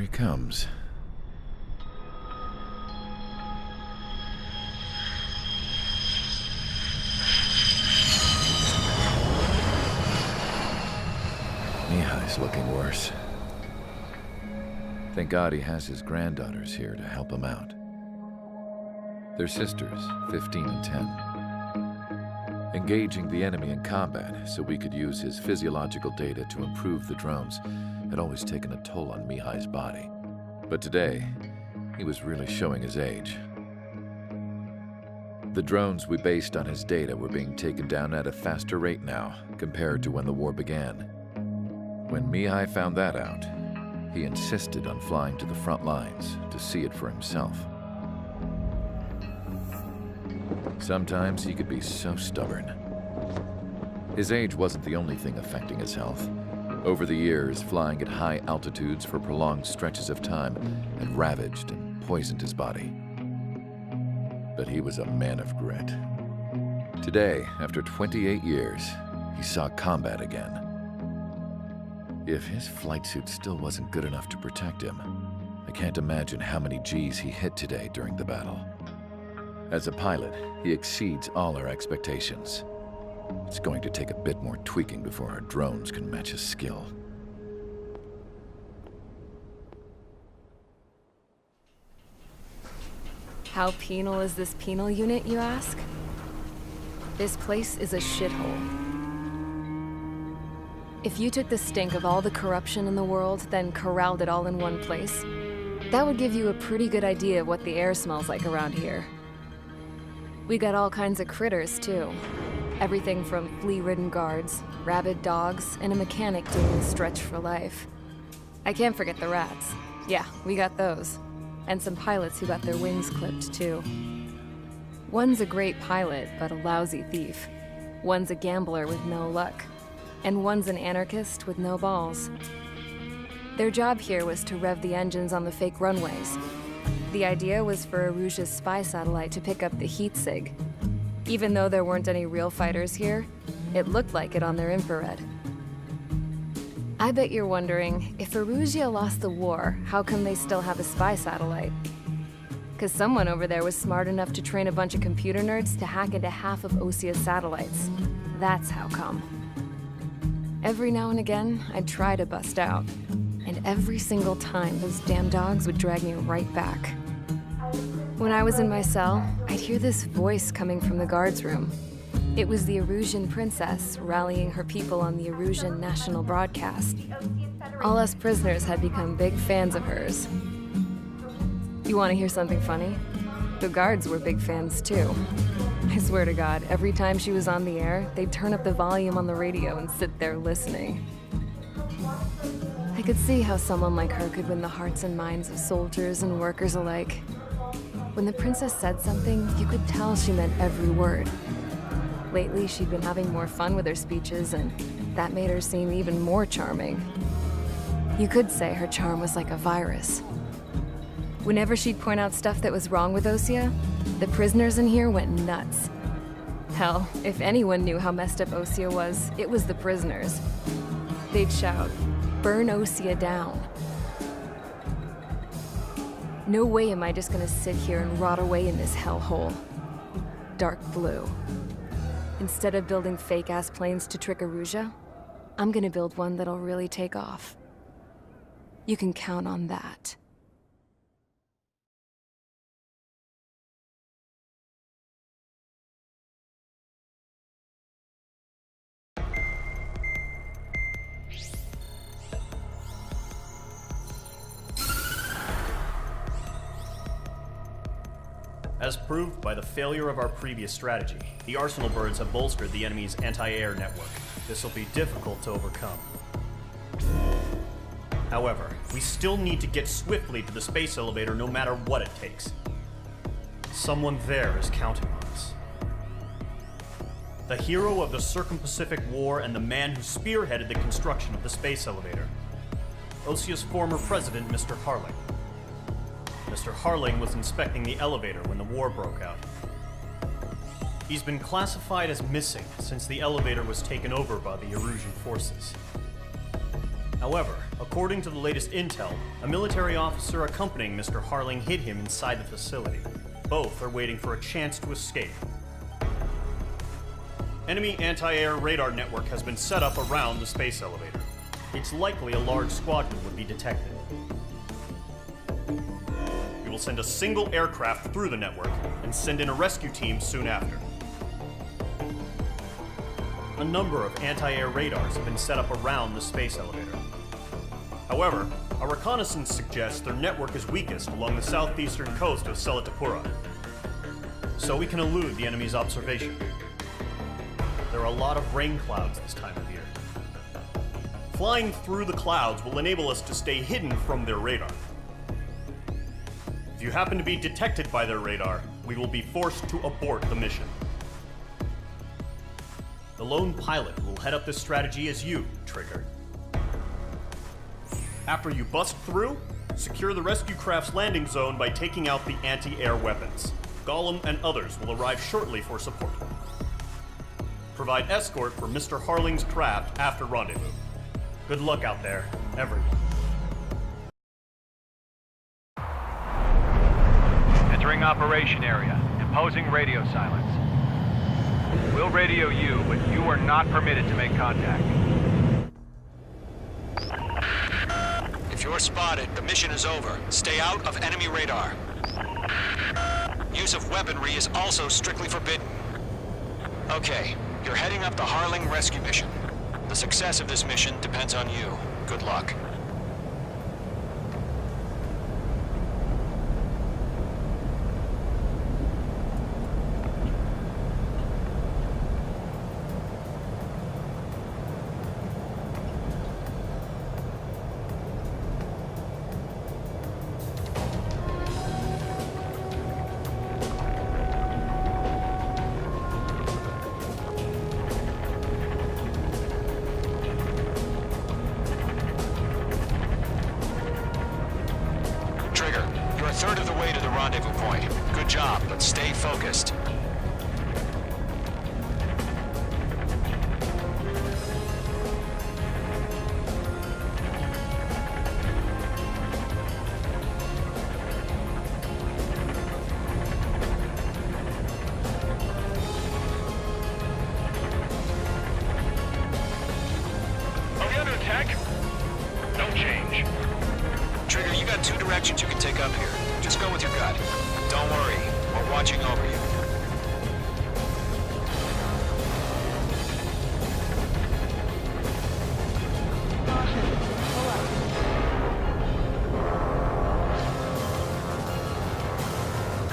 he comes. Mihai's looking worse. Thank God he has his granddaughters here to help him out. They're sisters, 15 and 10. Engaging the enemy in combat so we could use his physiological data to improve the drones had always taken a toll on Mihai's body. But today, he was really showing his age. The drones we based on his data were being taken down at a faster rate now compared to when the war began. When Mihai found that out, he insisted on flying to the front lines to see it for himself. Sometimes he could be so stubborn. His age wasn't the only thing affecting his health. Over the years, flying at high altitudes for prolonged stretches of time had ravaged and poisoned his body. But he was a man of grit. Today, after 28 years, he saw combat again. If his flight suit still wasn't good enough to protect him, I can't imagine how many G's he hit today during the battle. As a pilot, he exceeds all our expectations. It's going to take a bit more tweaking before our drones can match his skill. How penal is this penal unit, you ask? This place is a shithole. If you took the stink of all the corruption in the world, then corralled it all in one place, that would give you a pretty good idea of what the air smells like around here. We got all kinds of critters, too. Everything from flea-ridden guards, rabid dogs, and a mechanic doing a stretch for life. I can't forget the rats. Yeah, we got those. And some pilots who got their wings clipped, too. One's a great pilot, but a lousy thief. One's a gambler with no luck. And one's an anarchist with no balls. Their job here was to rev the engines on the fake runways. The idea was for Aruja's spy satellite to pick up the heat sig. Even though there weren't any real fighters here, it looked like it on their infrared. I bet you're wondering, if Aruja lost the war, how come they still have a spy satellite? 'Cause someone over there was smart enough to train a bunch of computer nerds to hack into half of Osia's satellites. That's how come. Every now and again, I'd try to bust out. And every single time, those damn dogs would drag me right back. When I was in my cell, I'd hear this voice coming from the guards room. It was the Arusian princess rallying her people on the Arusian national broadcast. All us prisoners had become big fans of hers. You want to hear something funny? The guards were big fans too. I swear to God, every time she was on the air, they'd turn up the volume on the radio and sit there listening. I could see how someone like her could win the hearts and minds of soldiers and workers alike. When the princess said something, you could tell she meant every word. Lately, she'd been having more fun with her speeches, and that made her seem even more charming. You could say her charm was like a virus. Whenever she'd point out stuff that was wrong with Osia, the prisoners in here went nuts. Hell, if anyone knew how messed up Osia was, it was the prisoners. They'd shout, "Burn Osia down." No way am I just gonna sit here and rot away in this hellhole. Dark blue. Instead of building fake-ass planes to trick Aruja, I'm gonna build one that'll really take off. You can count on that. As proved by the failure of our previous strategy, the Arsenal birds have bolstered the enemy's anti-air network. This will be difficult to overcome. However, we still need to get swiftly to the space elevator no matter what it takes. Someone there is counting on us. The hero of the Circum-Pacific War and the man who spearheaded the construction of the space elevator. Osia's former president, Mr. Harling. Mr. Harling was inspecting the elevator when the war broke out. He's been classified as missing since the elevator was taken over by the Erusian forces. However, According to the latest intel, a military officer accompanying Mr. Harling hid him inside the facility. Both are waiting for a chance to escape. Enemy anti-air radar network has been set up around the space elevator. It's likely a large squadron would be detected. We will send a single aircraft through the network and send in a rescue team soon after. A number of anti-air radars have been set up around the space elevator. However, our reconnaissance suggests their network is weakest along the southeastern coast of Selatapura, so we can elude the enemy's observation. There are a lot of rain clouds this time of year. Flying through the clouds will enable us to stay hidden from their radar. If you happen to be detected by their radar, we will be forced to abort the mission. The lone pilot who will head up this strategy is you, Trigger. After you bust through, secure the rescue craft's landing zone by taking out the anti-air weapons. Gollum and others will arrive shortly for support. Provide escort for Mr. Harling's craft after rendezvous. Good luck out there, everyone. Entering operation area. Imposing radio silence. We'll radio you, but you are not permitted to make contact. If you're spotted, the mission is over. Stay out of enemy radar. Use of weaponry is also strictly forbidden. Okay, you're heading up the Harling rescue mission. The success of this mission depends on you. Good luck. You're a third of the way to the rendezvous point. Good job, but stay focused. Are we under attack? No change. Trigger, you got two directions you can take up here. Just go with your gut. Don't worry, we're watching over you.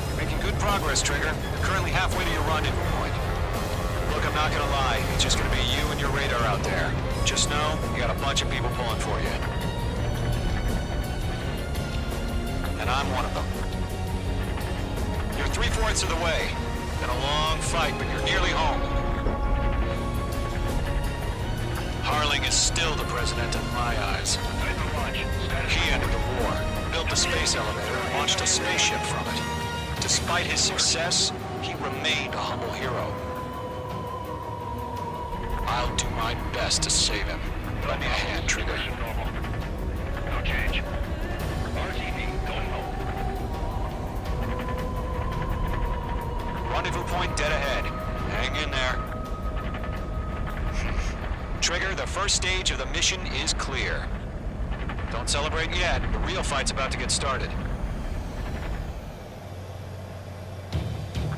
You're making good progress, Trigger. You're currently halfway to your rendezvous point. Look, I'm not gonna lie. It's just gonna be you and your radar out there. Just know, you got a bunch of people pulling for you. And I'm one of them. You're 3/4 of the way. Been a long fight, but you're nearly home. Harling is still the president in my eyes. He ended the war, built the space elevator, and launched a spaceship from it. Despite his success, he remained a humble hero. I'll do my best to save him. Lend me a hand, Trigger. No change. RTD going home. Rendezvous point dead ahead. Hang in there. Trigger, the first stage of the mission is clear. Don't celebrate yet. The real fight's about to get started.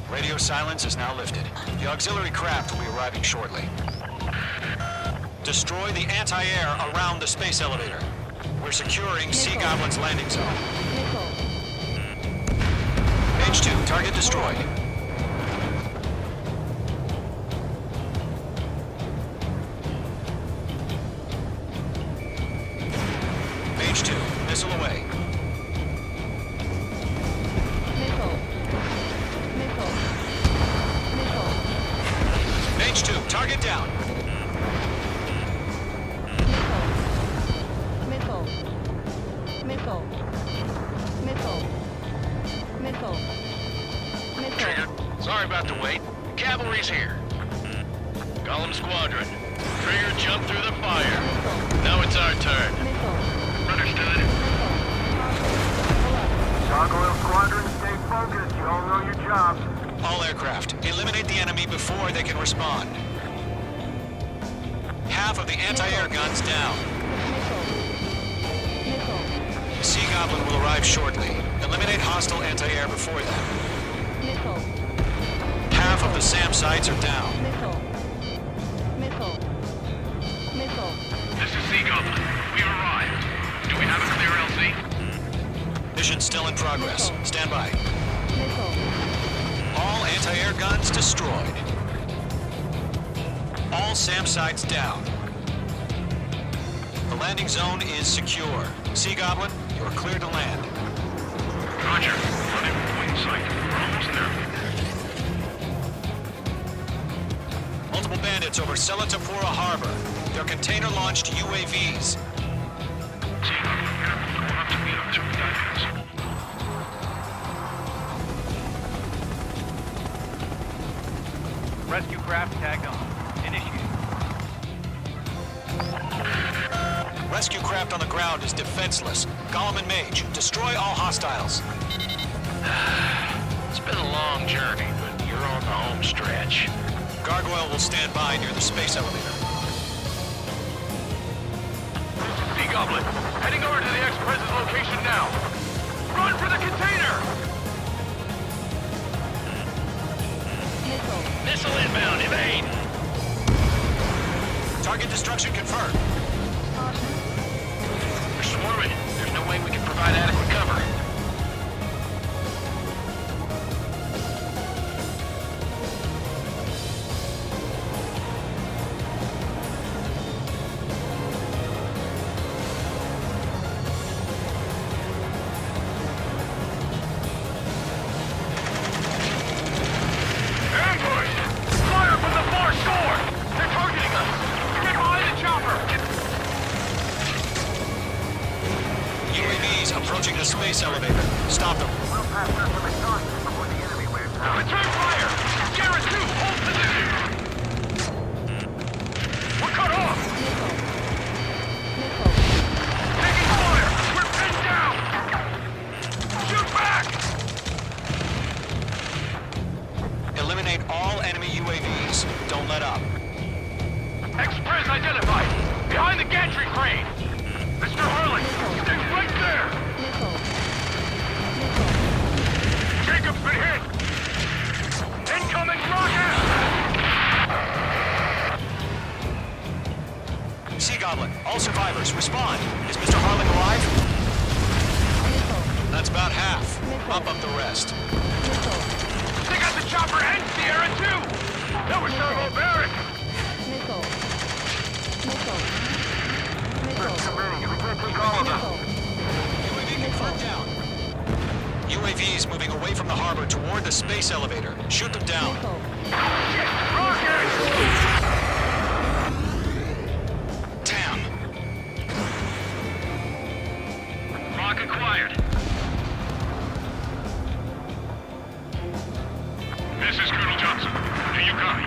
Radio silence is now lifted. The auxiliary craft will be arriving shortly. Destroy the anti-air around the space elevator. We're securing Sea Goblin's landing zone. H2, target destroyed. H2, missile away. H2, target down. Trigger, sorry about the wait. Cavalry's here. Gollum Squadron. Trigger jumped through the fire. Now it's our turn. Understood. Gargoyle Squadron, stay focused. You all know your jobs. All aircraft, eliminate the enemy before they can respond. Half of the anti-air guns down. Sea Goblin will arrive shortly. Eliminate hostile anti-air before them. Half of the SAM sites are down. This is Sea Goblin. We've arrived. Do we have a clear LZ? Mission still in progress. Stand by. All anti-air guns destroyed. All SAM sites down. The landing zone is secure. Sea Goblin, you are clear to land. Roger. Running point in sight. We're almost there. Multiple bandits over Selatapura Harbor. They're container-launched UAVs. Sea Goblin, we'll have to meet up through the guidance. Rescue craft tagged on. Initiating. Rescue craft on the ground is defenseless. Gollum and Mage, destroy all hostiles. It's been a long journey, but you're on the home stretch. Gargoyle will stand by near the space elevator. Sea Goblin, heading over to the ex-President's location now. Run for the container! Missile inbound, evade! Target destruction confirmed. We're swarming. There's no way we can provide adequate cover. Ambush! Fire from the far shore! They're targeting us! Get behind the chopper! UAVs approaching the space elevator. Stop them. We'll pass out some exhaustion before the enemy wears out. Return fire! Garrett 2, hold position! We're cut off! Taking fire! We're pinned down! Shoot back! Eliminate all enemy UAVs. Don't let up. Express identified! Behind the gantry crane! Mr. Harlan, stay right there! Jacob's been hit! Incoming rocket! Sea Goblin, all survivors, respond. Is Mr. Harling alive? That's about half. Bump up the rest. They got the chopper and Sierra too! That was thermobaric! Committee, we can't take all of them. UAV confirmed down. UAVs moving away from the harbor toward the space elevator. Shoot them down. Rocket! Damn. Lock acquired. This is Colonel Johnson. Do you copy?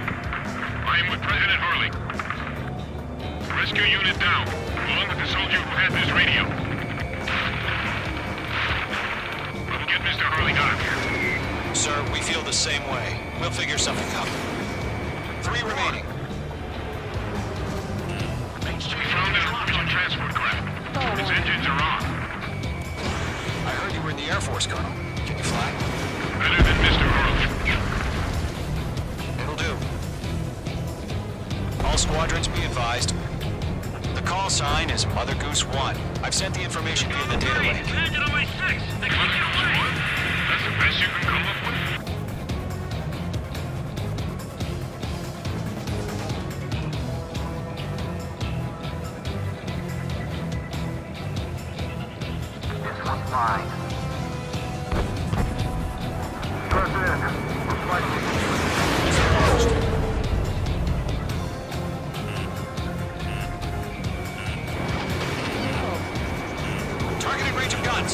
I am with President Harley. Rescue unit down, along with the soldier who had this radio. We'll get Mr. Harley out of here. Sir, we feel the same way. We'll figure something out. 3 remaining. We found an official transport craft. Its engines are on. I heard you were in the Air Force, Colonel. Can you fly? Better than Mr. Harley. It'll do. All squadrons be advised. The call sign is Mother Goose 1. I've sent the information via the data link. Landed on my 6. They can't get away. That's the best you can come up with? This one's mine. President, reflecting. Targeting range of guns.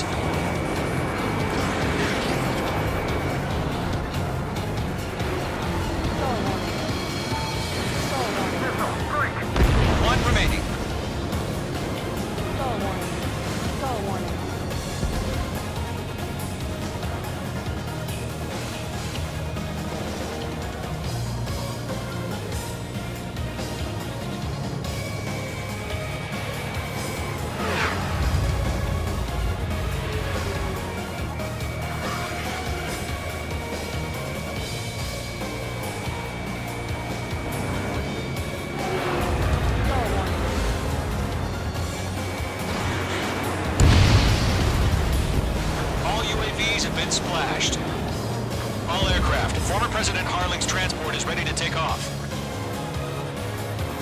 have been splashed. All aircraft, former President Harling's transport is ready to take off.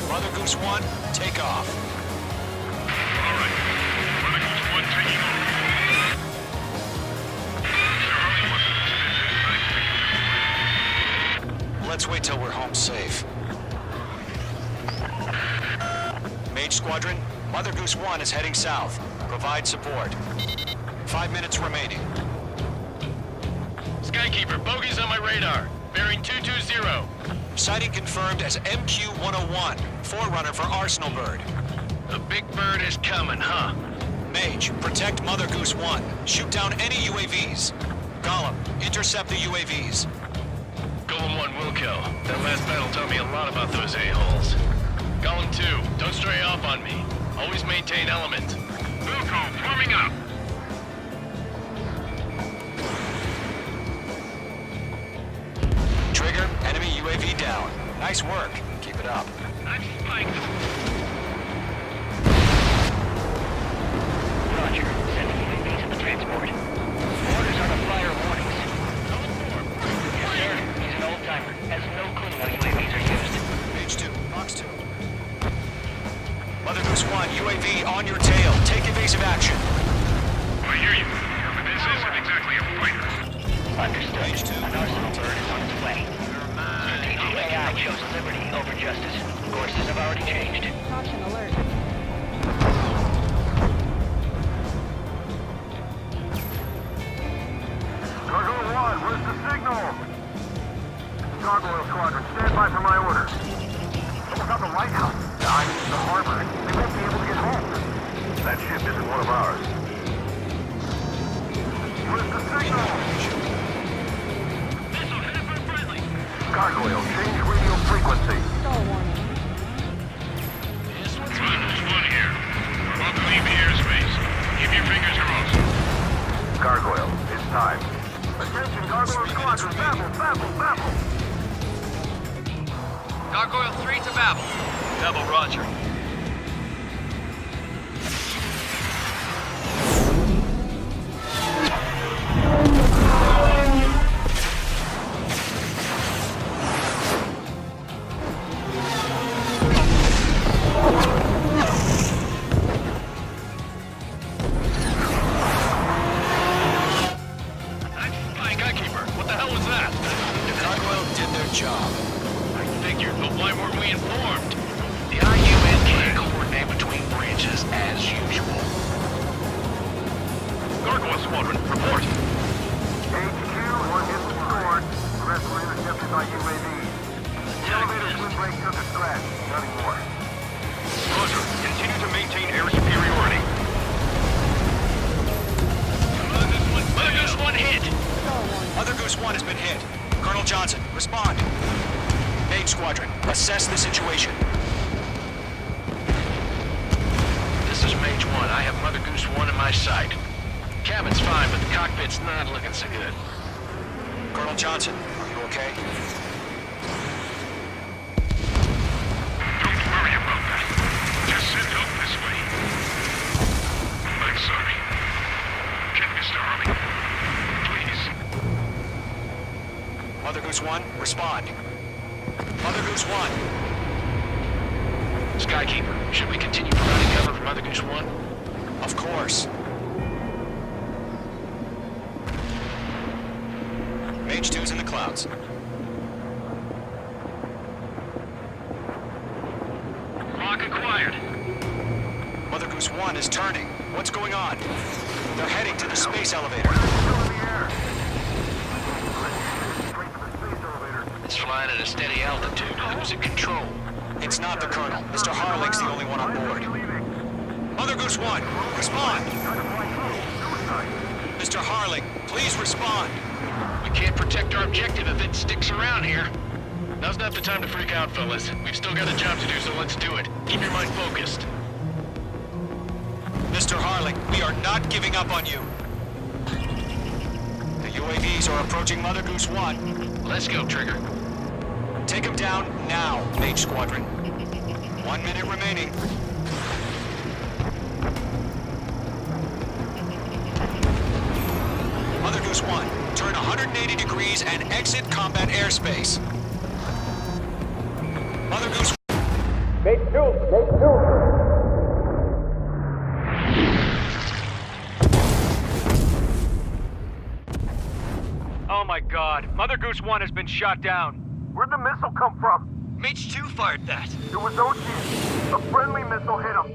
Mother Goose 1, take off. All right. Mother Goose 1 taking off. Mr. Harley wasn't Let's wait till we're home safe. Mage Squadron, Mother Goose 1 is heading south. Provide support. 5 minutes remaining. Skykeeper, bogeys on my radar. Bearing 220. Sighting confirmed as MQ-101, forerunner for Arsenal Bird. The big bird is coming, huh? Mage, protect Mother Goose 1. Shoot down any UAVs. Gollum, intercept the UAVs. Golem 1 will kill. That last battle taught me a lot about those a-holes. Golem 2, don't stray off on me. Always maintain element. Wilco, forming up. Trigger, enemy UAV down. Nice work. Keep it up. I'm spiked. Roger. Sending UAVs to the transport. Orders are to fire warnings. Yes, sir. He's an old-timer. Has no clue how UAVs are used. Mage 2, Box 2. Mother Goose 1, UAV on your tail. Take evasive action. I hear you. But this isn't exactly a fighter. Understood. Mage 2. An Arsenal Bird is on its way. Strategic AI chose liberty over justice. Courses have already changed. Caution alert. Gargoyle 1, where's the signal? Gargoyle Squadron, stand by for my orders. Someone's got the lighthouse. I mean the harbor. They won't be able to get home. That ship isn't one of ours. Where's the signal? Missile headed for friendly. Gargoyle, change radio frequency. Mother Goose 1 here. We're about to leave the airspace. Keep your fingers crossed. Gargoyle, it's time. Attention, Gargoyle Squadron, babble. Gargoyle 3 to Babel. Babel, roger. Skykeeper, what the hell was that? The Gargoyle did their job. I figured, but why weren't we informed? The IUN can't coordinate between branches as usual. Gargoyle Squadron, report. HQ, one hit restored. The rest were intercepted by UAVs. The elevator's wind break took a scratch. Nothing more. Roger. Continue to maintain air superiority. Mother Goose 1 hit! Mother Goose 1 has been hit. Colonel Johnson, respond. Mage Squadron, assess the situation. This is Mage 1. I have Mother Goose 1 in my sight. Cabin's fine, but the cockpit's not looking so good. Colonel Johnson, are you okay? Don't worry about that. Just send help this way. I'm sorry. Get Mr. Harley. Please. Mother Goose 1, respond. Mother Goose 1. Skykeeper, should we continue providing cover for Mother Goose 1? Of course. Mage 2's in the clouds. Lock acquired. Mother Goose 1 is turning. What's going on? They're heading to the space elevator. Still in the air. Straight to the space elevator. It's flying at a steady altitude. Who's in control? It's not the Colonel. Mr. Harling's the only one on board. Mother Goose 1, respond! Mr. Harling, please respond! We can't protect our objective if it sticks around here. Now's not the time to freak out, fellas. We've still got a job to do, so let's do it. Keep your mind focused. Mr. Harling, we are not giving up on you. The UAVs are approaching Mother Goose 1. Let's go, Trigger. Take them down now, Mage Squadron. 1 minute remaining. Mother Goose Goose 1, turn 180 degrees and exit combat airspace. Mother Goose... Oh my god, Mother Goose 1 has been shot down. Where'd the missile come from? Mage 2 fired that. It was Ocean. A friendly missile hit him.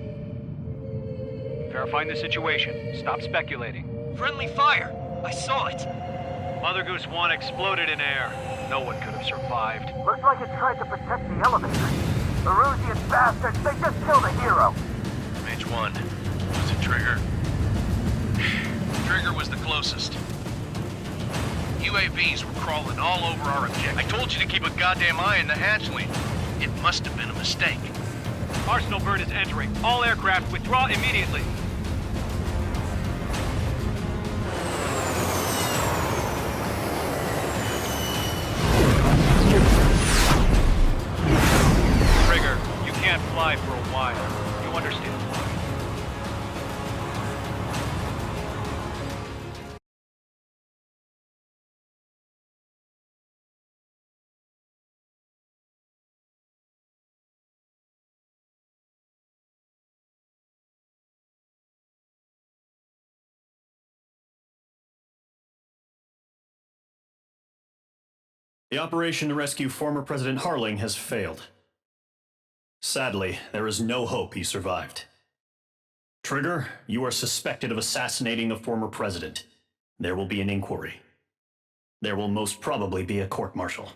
Verifying the situation. Stop speculating. Friendly fire. I saw it. Mother Goose 1 exploded in air. No one could have survived. Looks like it tried to protect the elevator. The Rusian bastards, they just killed a hero. Mage 1. Was it Trigger? Trigger was the closest. UAVs were crawling all over our objective. I told you to keep a goddamn eye on the hatchling. It must have been a mistake. Arsenal bird is entering. All aircraft withdraw immediately. Trigger, you can't fly for a while. You understand why. The operation to rescue former President Harling has failed. Sadly, there is no hope he survived. Trigger, you are suspected of assassinating the former president. There will be an inquiry. There will most probably be a court-martial.